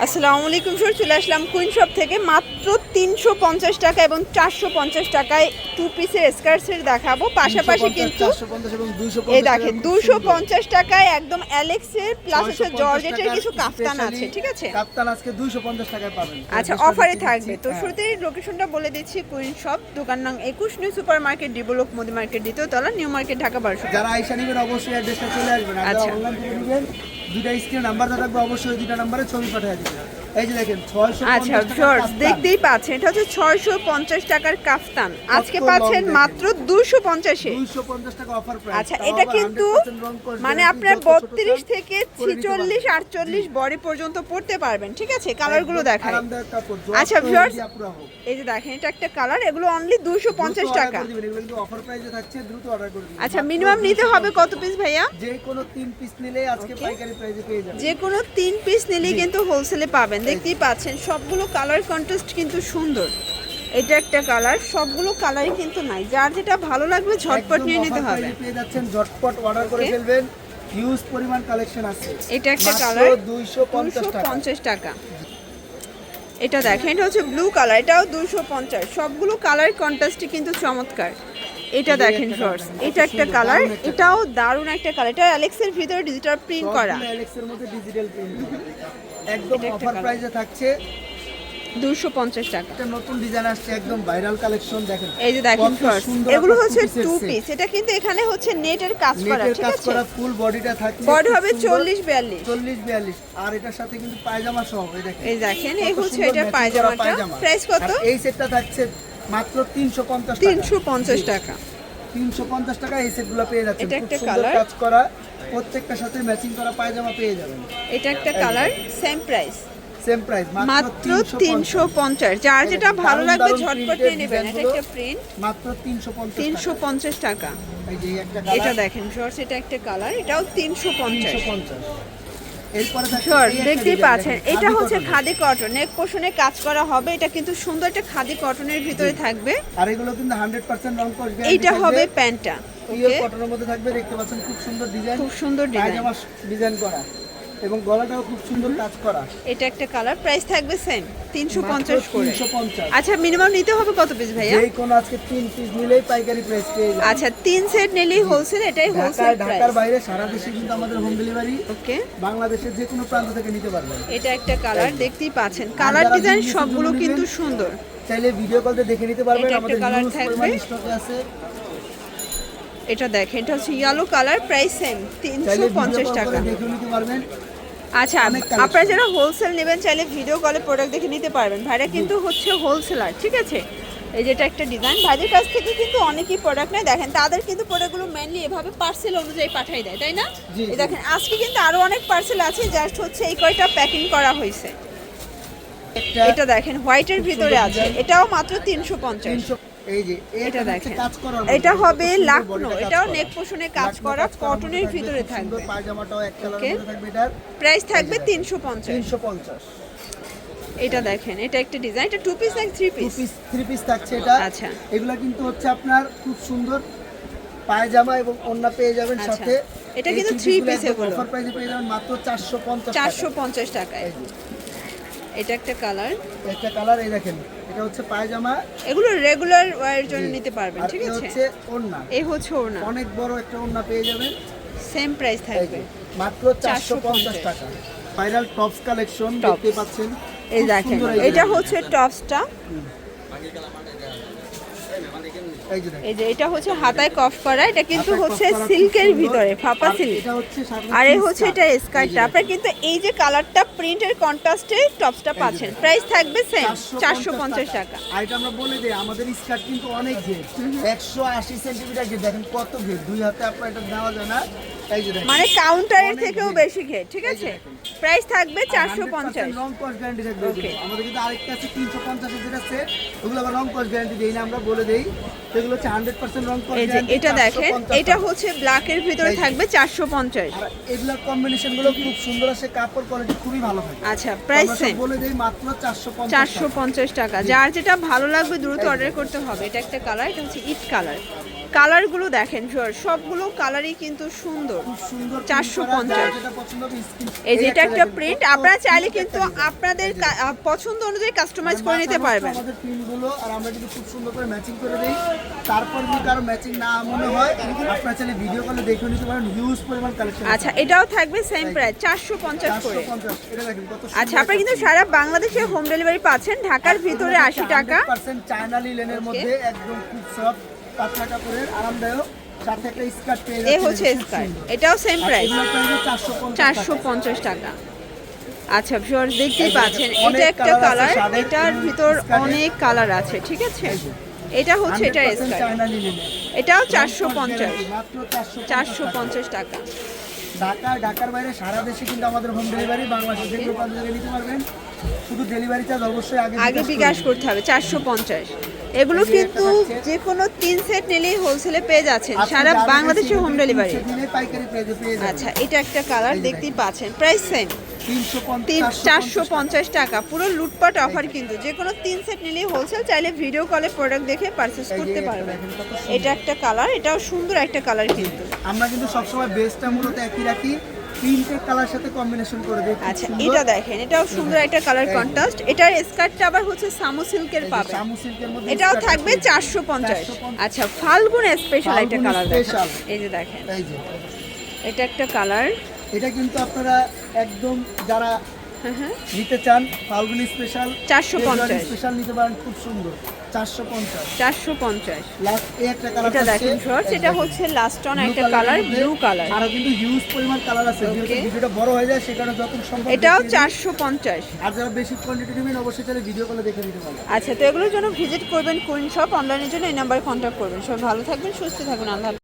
আসসালামু আলাইকুম স্যার, চলে আসলাম কুইন শপ থেকে মাত্র 350 টাকা এবং 450 টাকায় টু পিসের স্কার্টসের দেখাবো। পাশাপাশি কিন্তু এই দেখেন 250 টাকায় একদম অ্যালেক্সের প্লাস হচ্ছে জর্জেটের কিছু কাফতান আছে, ঠিক আছে? কাফতান আজকে 250 টাকায় পাবেন। আচ্ছা, অফারে থাকবে। তো শুরুতেই লোকেশনটা বলে দিচ্ছি, কুইন শপ, দোকান নং 21, new super market, develop Modi market, দ্বিতীয় তলা, নিউ মার্কেট, ঢাকা 1200। যারা আইসা নেবেন অবশ্যই অ্যাড্রেসটা চলে আসবেন। আর আচ্ছা, যারা অনলাইন থেকে নেবেন দুইটা স্ক্রিনে নাম্বার থাকবে, অবশ্যই দুইটা নম্বরে ছবি পাঠিয়ে দিবেন। এই যে দেখেন 650 আচ্ছা ভিউয়ার্স, দেখতেই পাচ্ছেন এটা হচ্ছে 650 টাকার কাফতান, আজকে পাচ্ছেন মাত্র 250 এ। 250 টাকা অফার প্রাইস। আচ্ছা, এটা কিন্তু মানে আপনার 32 থেকে 46 48 বডি পর্যন্ত পড়তে পারবেন, ঠিক আছে? কালারগুলো দেখাই। আচ্ছা ভিউয়ার্স, এই যে দেখেন এটা একটা কালার, এগুলো অনলি 250 টাকা। এগুলো কিন্তু অফার প্রাইসে থাকছে, দ্রুত অর্ডার করে দিন। আচ্ছা, মিনিমাম নিতে হবে কত পিস ভাইয়া? যে কোনো 3 পিস নিলে আজকে পাইকারি প্রাইসে পেয়ে যাবেন। যে কোনো 3 পিস নিলেই কিন্তু হোলসেলে পাবেন। দেখতেই পাচ্ছেন সবগুলো কালার কন্ট্রাস্ট কিন্তু সুন্দর। এটা একটা কালার, সবগুলো কালারই কিন্তু নাই, যার যেটা ভালো লাগবে ঝটপট নিয়ে নিতে হবে। পেয়ে যাচ্ছেন, ঝটপট অর্ডার করে ফেলবেন, হিউজ পরিমাণ কালেকশন আছে। এটা একটা কালার 250 টাকা। এটা দেখেন, এটা হচ্ছে ব্লু কালার, এটাও 250। সবগুলো কালার কন্ট্রাস্টই কিন্তু চমৎকার। এটা দেখেন ফ্রেন্ডস, এটা একটা কালার, এটাও দারুণ একটা কালার। এটা অ্যালেক্সের ভিতরে ডিজিটাল প্রিন্ট করা, অ্যালেক্সের মধ্যে ডিজিটাল প্রিন্ট একদম অফার প্রাইসে থাকছে 250 টাকা। একটা নতুন ডিজাইন আসছে, একদম ভাইরাল কালেকশন। দেখেন এই যে দেখেন ফ্রেন্ডস, এগুলো হচ্ছে টু পিস। এটা কিন্তু এখানে হচ্ছে নেটের কাজ করা, ঠিক আছে? ফুল বডিটা থাকছে, বডি হবে 40 42 আর এটার সাথে কিন্তু পায়জামা সহ। এই দেখেন, এই দেখেন, এই হচ্ছে এটা পায়জামাটা। প্রাইস কত? এই সেটটা থাকছে মাত্র 350 টাকা। 350 টাকা এই সেটগুলো পেয়ে যাচ্ছেন। এটা একটা খুব সুন্দর কালার, কাজ করা, প্রত্যেকটার সাথে ম্যাচিং করা পায়জামা পেয়ে যাবেন। এটা একটা colour, same price, same price মাত্র 350। যার যেটা ভালো লাগবে ঝটপট নিয়ে নেবেন। এটা একটা প্রিন্ট, মাত্র 350 টাকা। এই যে একটা কালার, এটা দেখেন শর্টস, এটা একটা কালার, এটাও 350। এরপরে শর্টস দেখতেই পাচ্ছেন, এটা হচ্ছে খাদি কটন, নেক পোর্শনে কাজ করা হবে। এটা কিন্তু সুন্দর একটা খাদি কটনের ভিতরে থাকবে, আর এগুলো কিন্তু 100% রং কস গ্যারান্টি। এটা হবে প্যান্টটা, পিওর কটনের মধ্যে থাকবে। দেখতে পাচ্ছেন খুব সুন্দর ডিজাইন, খুব সুন্দর পায়জামা ডিজাইন করা এবং গলাটাও খুব সুন্দর কাজ করা। এটা একটা কালার, প্রাইস থাকবে সেম 350 করে। 350। আচ্ছা, মিনিমাম নিতে হবে কত পিস ভাইয়া? যেই কোন আজকে 3 পিস নিলেই পাইকারি প্রাইস পেয়ে যাবেন। আচ্ছা, 3 সেট নিলেই হোলসেল, এটাই হোলসেল প্রাইস। ঢাকার বাইরে সারা দেশে কিন্তু আমাদের হোম ডেলিভারি। ওকে, বাংলাদেশের যে কোনো প্রান্ত থেকে নিতে পারবেন। এটা একটা কালার, দেখতেই পাচ্ছেন কালার ডিজাইন সবগুলো কিন্তু সুন্দর। চাইলে ভিডিও কল দিয়ে দেখে নিতে পারবেন, এটা আমাদের একটা কালার হিউজ থাকবে। পরিমাণ স্টকে আছে। এটা দেখেন, এটা হচ্ছে ইয়েলো কালার, প্রাইস সেম চাইলে ভিডিও 350 কল টাকা। করে দেখে নিতে পারবেন। আচ্ছা, আপনারা যারা হোলসেল নেবেন চাইলে ভিডিও কলে প্রোডাক্ট দেখে নিতে পারবেন। ভাইরা কিন্তু হচ্ছে হোলসেলার, ঠিক আছে? এই যেটা একটা ডিজাইন, ভাইদের কাছ থেকে কিন্তু অনেকেই প্রোডাক্ট নেয়। দেখেন তাদের কিন্তু প্রোডাক্টগুলো মেনলি এভাবে পার্সেল অনুযায়ী পাঠিয়ে দেয়, তাই না? এই দেখেন আজকে কিন্তু আরো অনেক পার্সেল আছে, জাস্ট হচ্ছে এই কয়টা প্যাকিং করা হয়েছে। এটা দেখেন হোয়াইটের ভিতরে আছে, এটাও মাত্র 350। এই যে এটা দেখেন, কাজ করা, এটা হবে লাকনো, এটাও নেক পোর্শনে কাজ করা, কটনের ভিতরে থাকবে। পায়জামাটাও এক কালারের মধ্যে থাকবে। এটার প্রাইস থাকবে 350। 350। এটা দেখেন, এটা একটা ডিজাইন, এটা টু পিস নাকি থ্রি পিস? 3 পিস থাকছে এটা। আচ্ছা, এগুলা কিন্তু হচ্ছে আপনার খুব সুন্দর পায়জামা এবং ওড়না পেয়ে যাবেন সাথে। এটা কিন্তু থ্রি পিস, এগুলো অফার প্রাইসে পেয়ে যাবেন মাত্র 450 টাকায়। এটা একটা কালার, একটা কালার। এই দেখেন, এটা হচ্ছে পায়জামা, এগুলো রেগুলার ওয়্যারের জন্য নিতে পারবেন, ঠিক আর আছে? হচ্ছে ওড়না, এই হচ্ছে ওড়না, অনেক বড় একটা ওড়না পেয়ে যাবেন। সেম প্রাইস থাকবে মাত্র 450 টাকা। ভাইরাল টপস কালেকশন দেখতে পাচ্ছেন। এই দেখেন, এটা হচ্ছে টপসটা, এই যে এটা হচ্ছে হাতায় কফ করা, এটা কিন্তু হচ্ছে সিল্কের ভিতরে, ফাপা সিল্ক। আর এই হচ্ছে এটা স্কার্টটা। আপনারা কিন্তু এই যে কালারটা প্রিন্টের কন্ট্রাস্টে টপসটা পাচ্ছেন, প্রাইস থাকবে সেম 450 টাকা। আর এটা আমরা বলে দেই, আমাদের স্কার্ট কিন্তু অনেক ঘের, 180 সেন্টিমিটার ঘের। দেখেন কত ঘের, দুই হাতে আপনার এটা নেওয়া যায় না। এই যে দেখেন, মানে কাউন্টারের থেকেও বেশি ঘের, ঠিক আছে? প্রাইস থাকবে 450। রং কস গ্যারান্টি থাকবে। আমাদের কিন্তু আরেকটা আছে 350 এর যেটা সেট, ওগুলো আবার রং কস গ্যারান্টি দেই না, আমরা বলে দেই। এগুলো হচ্ছে 100% রং কস গ্যারান্টি। এটা দেখেন, এটা হচ্ছে ব্ল্যাকের ভিতরে থাকবে 450। আর এগুলোর কম্বিনেশনগুলো খুব সুন্দর আছে, কাপড় কোয়ালিটি খুবই ভালো থাকে। আচ্ছা, প্রাইস সেম বলে দেই মাত্র 450 টাকা। যার যেটা ভালো লাগবে দ্রুত অর্ডার করতে হবে। এটা একটা কালার, এটা হচ্ছে ইট কালার, কালারগুলো দেখেন ভিউয়ার, সবগুলো কালারই কিন্তু সুন্দর। খুব সুন্দর 450 যেটা পছন্দ হবে স্ক্রিন এই যেটা একটা প্রিন্ট, আপনারা চাইলে কিন্তু আপনাদের পছন্দ অনুযায়ী কাস্টমাইজ করে নিতে পারবেন। আমাদের প্রিন্টগুলো আর আমরা কিন্তু খুব সুন্দর করে ম্যাচিং করে দেই। তারপর যদি কারো ম্যাচিং না মনে হয় আপনারা চাইলে ভিডিও কলে দেখে নিতে পারেন, হিউজ পরিমাণ কালেকশন। আচ্ছা, এটাও থাকবে সেম প্রাইস 450 করে। 450 এটা দেখেন কত সুন্দর। আচ্ছা, আপনারা কিন্তু সারা বাংলাদেশে হোম ডেলিভারি পাচ্ছেন, ঢাকার ভিতরে 80 টাকা। 100% চায়না লিলেনের মধ্যে একদম খুব সফট পাতলা কাপড়ের আরামদায়ক, সাথে একটা স্কার্ট পেয়ে এই হচ্ছে স্কার্ট, এটাও সেম প্রাইস এগুলো প্রাইস 450 টাকা। আচ্ছা ভিউয়ার্স, দেখতেই পাচ্ছেন অনেক এটা একটা colour আছে, কালার, সাদা এটার ভিতর স্কার্টে। অনেক কালার আছে, ঠিক আছে। এটা হচ্ছে এটা স্কার্ট, চায়না লিলেনের, এটাও 450 মাত্র 450 টাকা। ঢাকার বাইরে সারা দেশে কিন্তু আমাদের হোম ডেলিভারি, বাংলাদেশে যেগুলো প্রান্ত থেকে নিতে পারবেন, শুধু ডেলিভারি চার্জ অবশ্যই আগে বিকাশ করতে হবে 450। এগুলো কিন্তু যে কোনো 3 সেট নিলেই হোলসেলে পেয়ে যাচ্ছেন, সারা বাংলাদেশে হোম ডেলিভারি। পাইকারি প্রাইসে পেয়ে যাবেন। আচ্ছা, এটা একটা কালার দেখতেই পাচ্ছেন, প্রাইস সেম 450 টাকা। পুরো লুটপাট অফার কিন্তু, যে কোনো 3 সেট নিলেই হোলসেল, চাইলে ভিডিও কলে প্রোডাক্ট দেখে পারচেজ করতে পারবেন। এটা একটা কালার, এটাও সুন্দর একটা কালার কিন্তু। আমরা কিন্তু সবসময় বেসটা মূলত একই রাখি, প্রিন্টের কালার সাথে কম্বিনেশন করে দিই। আচ্ছা, এটা দেখেন, এটাও সুন্দর একটা কালার কন্ট্রাস্ট। এটার স্কার্টটা আবার হচ্ছে সামু সিল্কের পাবেন, শামু সিল্কের মধ্যে এটাও skirt থাকবে আছে। 450। আচ্ছা, ফাল্গুন স্পেশাল একটা ফাল্গুন কালার দেখেন, special। এই যে দেখেন, এই যে এটা একটা কালার। এটা কিন্তু আপনারা একদম যারা হ্যাঁ, নিতে চান ফাল্গুনি স্পেশাল 450 স্পেশাল নিতে পারেন, খুব সুন্দর 450। 450। লাস্ট এই একটা কালার এটা দেখেন শর্টস, এটা হচ্ছে লাস্ট অন একটা কালার, ব্লু কালার। আর কিন্তু হিউজ পরিমাণ কালার আছে, যেহেতু ভিডিওটা বড় হয়ে যায় সে কারণে যত সম্ভব এটাও দেখিয়ে দিই। 450। আর যারা বেশি কোয়ান্টিটি নেবেন অবশ্যই তাহলে ভিডিও কলে দেখে নিতে পারবেন। আচ্ছা, তো এগুলোর জন্য ভিজিট করবেন কুইন শপ, অনলাইনের জন্য এই নাম্বারে কন্ট্যাক্ট করবেন। সবাই ভালো থাকবেন, সুস্থ থাকবেন, আল্লাহ হাফেজ।